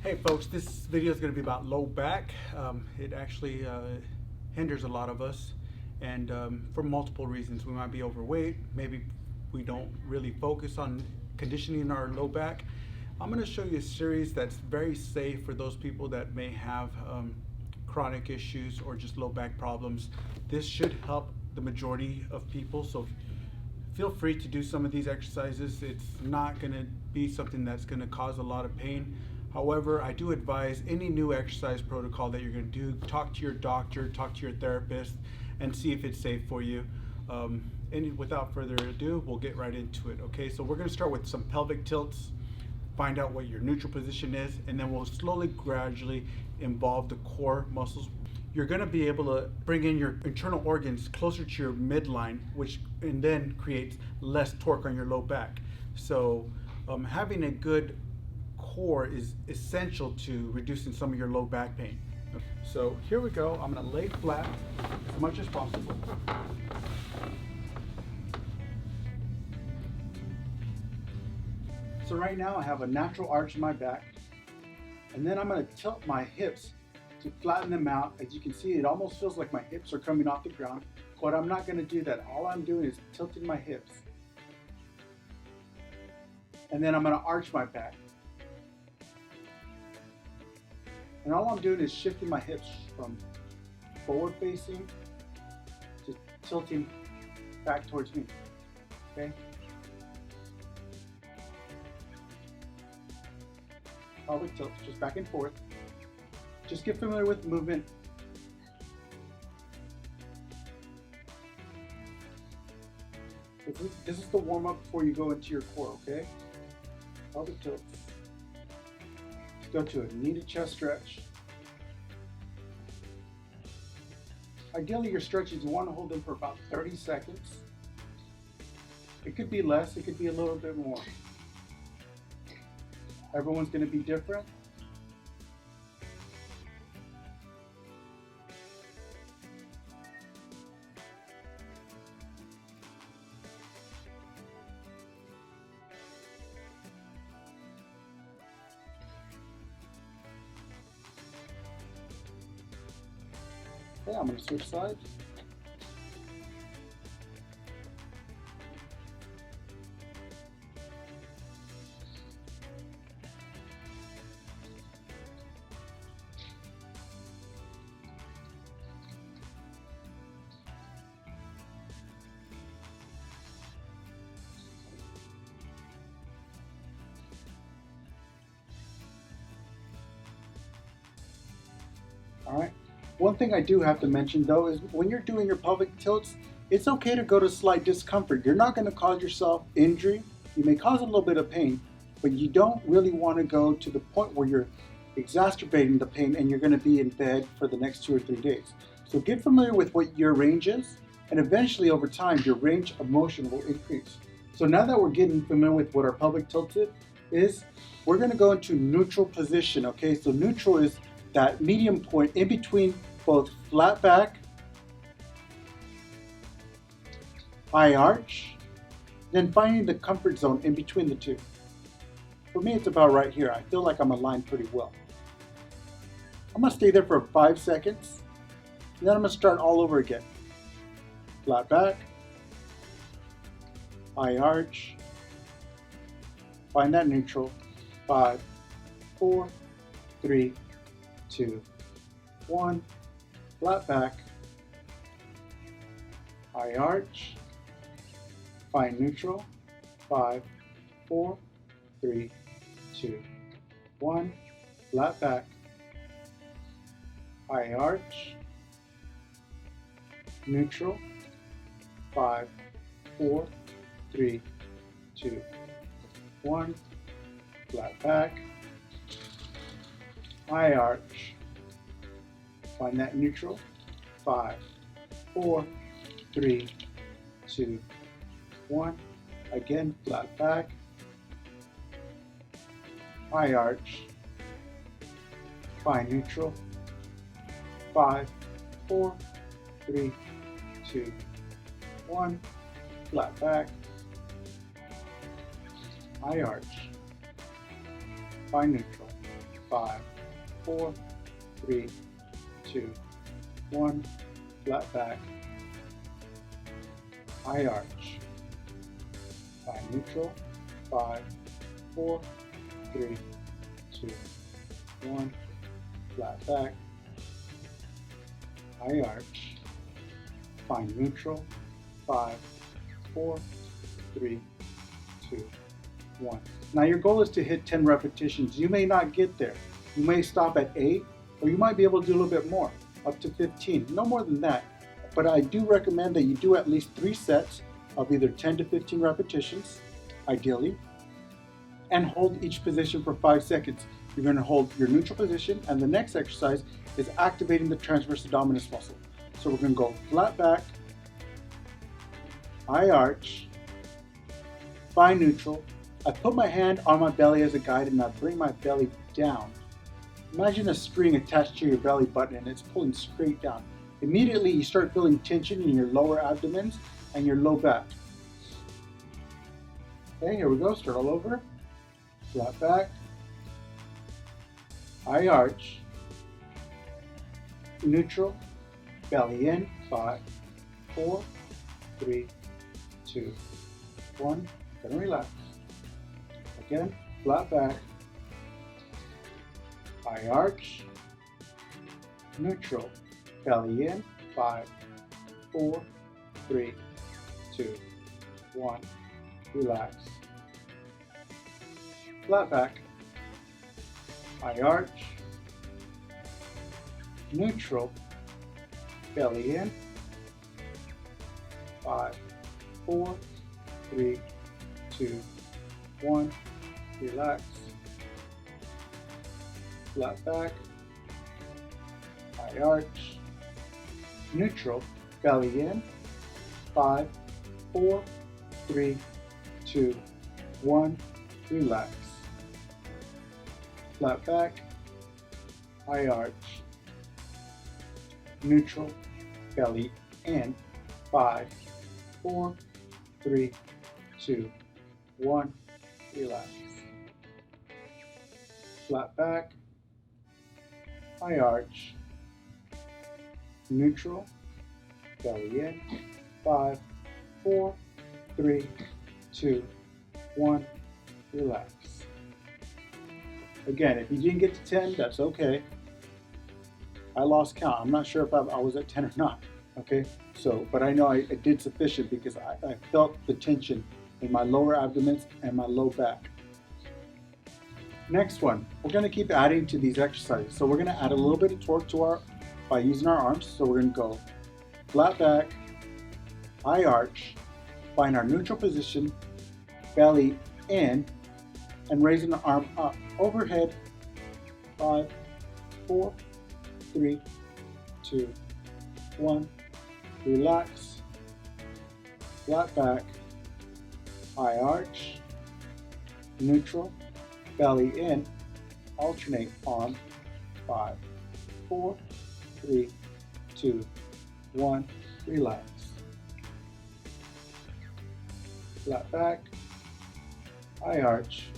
Hey folks, this video is going to be about low back. It actually hinders a lot of us, and for multiple reasons. We might be overweight, maybe we don't really focus on conditioning our low back. I'm going to show you a series that's very safe for those people that may have chronic issues or just low back problems. This should help the majority of people, so feel free to do some of these exercises. It's not going to be something that's going to cause a lot of pain. However, I do advise any new exercise protocol that you're going to do, talk to your doctor, talk to your therapist, and see if it's safe for you. And without further ado, we'll get right into it. Okay, so we're going to start with some pelvic tilts, find out what your neutral position is, and then we'll slowly, gradually involve the core muscles. You're going to be able to bring in your internal organs closer to your midline, which and then creates less torque on your low back. So having a good core is essential to reducing some of your low back pain. So here we go. I'm going to lay flat as much as possible. So right now I have a natural arch in my back, and then I'm going to tilt my hips to flatten them out. As you can see, it almost feels like my hips are coming off the ground, but I'm not going to do that. All I'm doing is tilting my hips, and then I'm going to arch my back. And all I'm doing is shifting my hips from forward facing to tilting back towards me, okay? Pelvic tilt, just back and forth. Just get familiar with the movement. This is the warm up before you go into your core, okay? Pelvic tilt. Go to a knee to chest stretch. Ideally, your stretches, you want to hold them for about 30 seconds. It could be less, it could be a little bit more. Everyone's going to be different. Okay, I'm going to switch sides. All right. One thing I do have to mention though is when you're doing your pelvic tilts, it's okay to go to slight discomfort. You're not going to cause yourself injury. You may cause a little bit of pain, but you don't really want to go to the point where you're exacerbating the pain and you're going to be in bed for the next 2 or 3 days. So get familiar with what your range is, and eventually over time your range of motion will increase. So now that we're getting familiar with what our pelvic tilt is, we're going to go into neutral position. Okay, so neutral is that medium point in between both flat back, high arch, then finding the comfort zone in between the two. For me, it's about right here. I feel like I'm aligned pretty well. I'm gonna stay there for 5 seconds, and then I'm gonna start all over again. Flat back, high arch, find that neutral. 5, 4, 3, 2, 1, flat back, high arch, find neutral. 5, 4, 3, 2, 1, flat back, high arch, neutral. 5, 4, 3, 2, 1, flat back, high arch, find that neutral. 5, 4, 3, 2, 1, again flat back, high arch, find neutral. 5, 4, 3, 2, 1, flat back, high arch, find neutral. 5, 4, 3, 2, 1. Flat back. High arch. Find neutral. 5, 4, 3, 2, 1. Flat back. High arch. Find neutral. 5, 4, 3, 2, 1. Now your goal is to hit 10 repetitions. You may not get there. You may stop at 8, or you might be able to do a little bit more, up to 15. No more than that. But I do recommend that you do at least 3 sets of either 10 to 15 repetitions, ideally, and hold each position for 5 seconds. You're going to hold your neutral position, and the next exercise is activating the transverse abdominis muscle. So we're going to go flat back, high arch, find neutral. I put my hand on my belly as a guide and I bring my belly down. Imagine a string attached to your belly button and it's pulling straight down. Immediately you start feeling tension in your lower abdomens and your low back. Okay, here we go. Start all over. Flat back, high arch, neutral, belly in. 5, 4, 3, 2, 1. Gonna relax. Again, flat back, high arch, neutral, belly in. 5, 4, 3, 2, 1. Relax. Flat back, high arch, neutral, belly in. 5, 4, 3, 2, 1. Relax. Flat back, high arch, neutral, belly in. 5, 4, 3, 2, 1. Relax. Flat back, high arch, neutral, belly in. 5, 4, 3, 2, 1. Relax. Flat back, high arch, neutral, belly in. 5, 4, 3, 2, 1. Relax. Again, if you didn't get to 10, that's okay. I lost count. I'm not sure if I was at 10 or not. Okay, so, but I know I did sufficient because I felt the tension in my lower abdomens and my low back. Next one, we're going to keep adding to these exercises. So we're going to add a little bit of torque to by using our arms. So we're going to go flat back, high arch, find our neutral position, belly in, and raising the arm up overhead. 5, 4, 3, 2, 1. Relax. Flat back, high arch, neutral, belly in, alternate arm. 5, 4, 3, 2, 1. Relax. Flat back, high arch,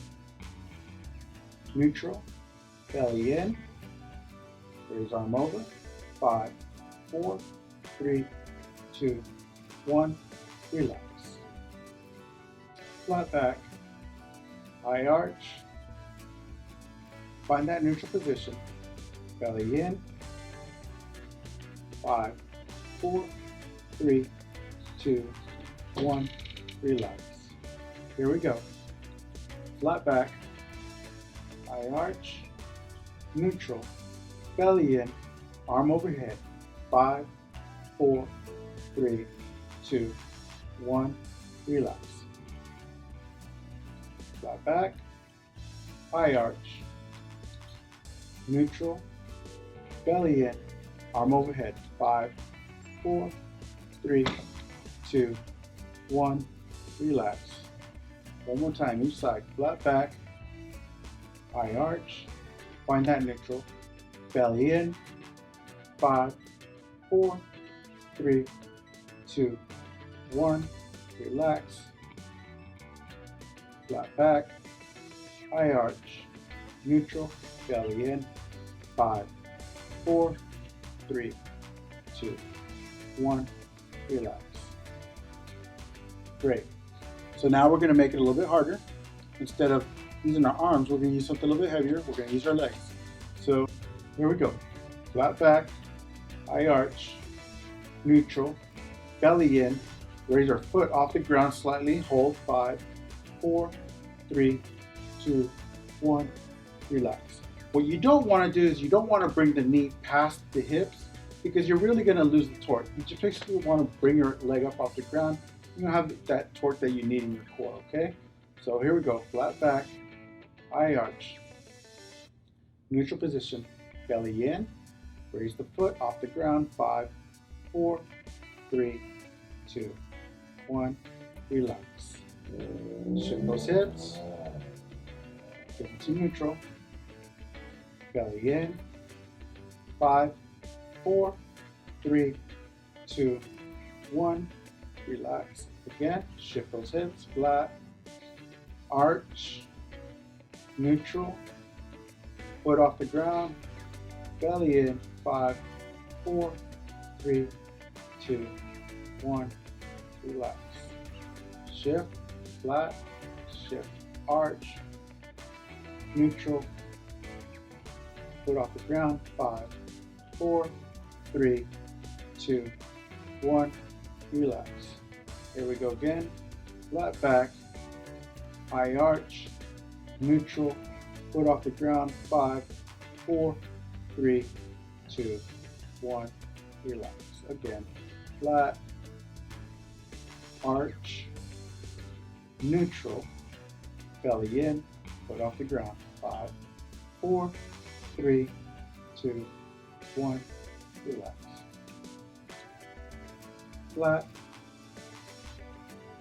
neutral, belly in, raise arm over. 5, 4, 3, 2, 1. Relax. Flat back, high arch, find that neutral position, belly in. 5, 4, 3, 2, 1. Relax. Here we go. Flat back, high arch, neutral, belly in, arm overhead. 5, 4, 3, 2, 1. Relax. Flat back, high arch, neutral, belly in, arm overhead. 5, 4, 3, 2, 1. Relax. One more time, each side. Flat back, high arch, find that neutral, belly in. 5, 4, 3, 2, 1. Relax. Flat back, high arch, neutral, belly in, 5, 4, 3, 2, 1, relax. Great. So now we're going to make it a little bit harder. Instead of using our arms, we're going to use something a little bit heavier. We're going to use our legs. So here we go. Flat back, high arch, neutral, belly in, raise our foot off the ground slightly, hold, 5, 4, 3, 2, 1, relax. What you don't want to do is you don't want to bring the knee past the hips because you're really going to lose the torque. You just basically want to bring your leg up off the ground. You don't have that torque that you need in your core, okay? So here we go, flat back, high arch, neutral position, belly in, raise the foot off the ground, 5, 4, 3, 2, 1, relax. Shift those hips, get into neutral, belly in, 5, 4, 3, 2, 1, relax. Again, shift those hips, flat, arch, neutral, foot off the ground, belly in, 5, 4, 3, 2, 1, relax. Shift, flat, shift, arch, neutral, foot off the ground, 5, 4, 3, 2, 1, relax. Here we go again, flat back, high arch, neutral, foot off the ground, 5, 4, 3, 2, 1, relax. Again, flat, arch, neutral, belly in, foot off the ground, 5, 4, 3, 2, 1, relax. Flat,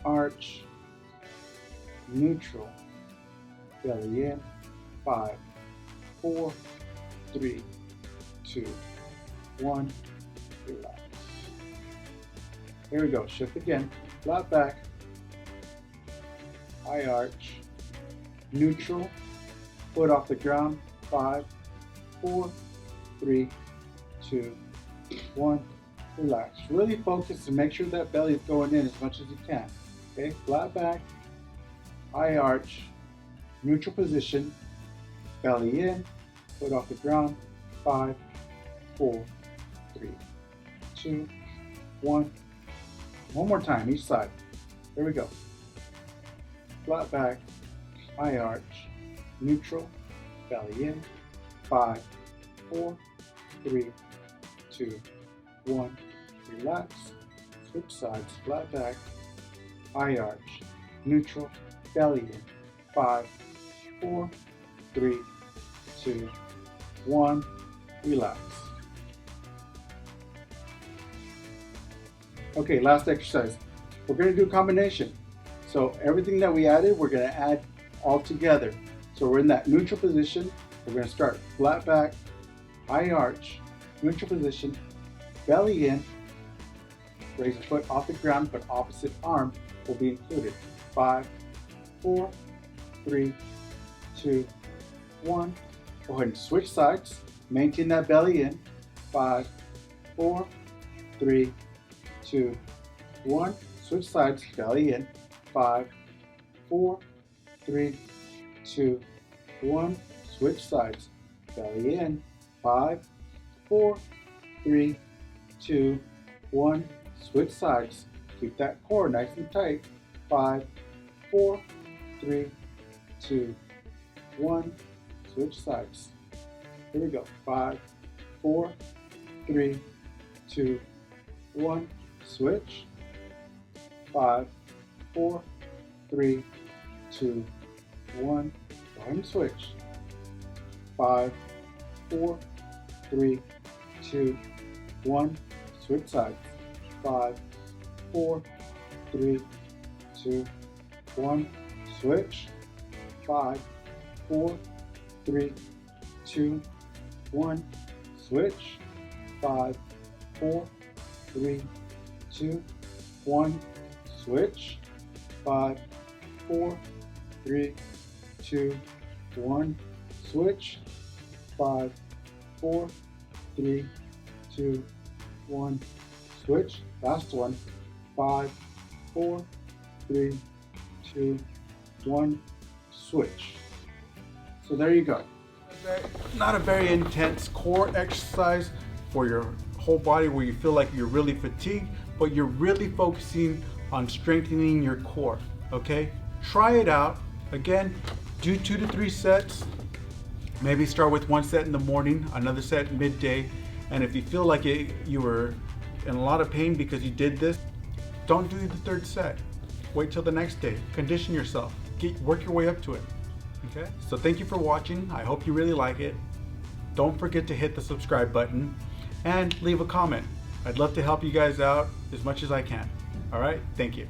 arch, neutral, belly in, 5, 4, 3, 2, 1, relax. Here we go, shift again, flat back, high arch, neutral, foot off the ground, 5, 4, 3, 2, 1, relax. Really focus and make sure that belly is going in as much as you can. Okay, flat back, high arch, neutral position, belly in, foot off the ground, 5, 4, 3, 2, 1. One more time, each side. Here we go. Flat back, high arch, neutral, belly in, 5, 4, 3, 2, 1. Relax. Switch sides, flat back, high arch, neutral, belly in, 5, 4, 3, 2, 1. Relax. Okay, last exercise. We're going to do a combination. So everything that we added, we're going to add all together. So we're in that neutral position. We're going to start flat back, high arch, neutral position, belly in, raise the foot off the ground, but opposite arm will be included. 5, 4, 3, 2, 1. Go ahead and switch sides. Maintain that belly in. 5, 4, 3, 2, 1. Switch sides, belly in. 5, 4, 3, 2, 1. Switch sides, belly in. 5, 4, 3, 2, 1. Switch sides. Keep that core nice and tight. 5, 4, 3, 2, 1. Switch sides. Here we go. 5, 4, 3, 2, 1. Switch. 5, 4, 3, 2, 1. Go ahead and switch. 5, 4, 3, 2, 1. Switch sides. 5, 4, 3, 2, 1. Switch. 5, 4, 3, 2, 1. Switch. 5, 4, 3, 2, 1. Switch. 5, 4, 3, 2, 1. Switch. 5, 4, 3, 2, 1. Switch. Last one. 5, 4, 3, 2, 1. Switch. So there you go. Not a very intense core exercise for your whole body where you feel like you're really fatigued, but you're really focusing on strengthening your core, okay? Try it out. Again, do 2 to 3 sets. Maybe start with 1 set in the morning, another set midday, and if you feel like you were in a lot of pain because you did this, don't do the 3rd set. Wait till the next day. Condition yourself. Work your way up to it. Okay? So thank you for watching. I hope you really like it. Don't forget to hit the subscribe button and leave a comment. I'd love to help you guys out as much as I can. All right? Thank you.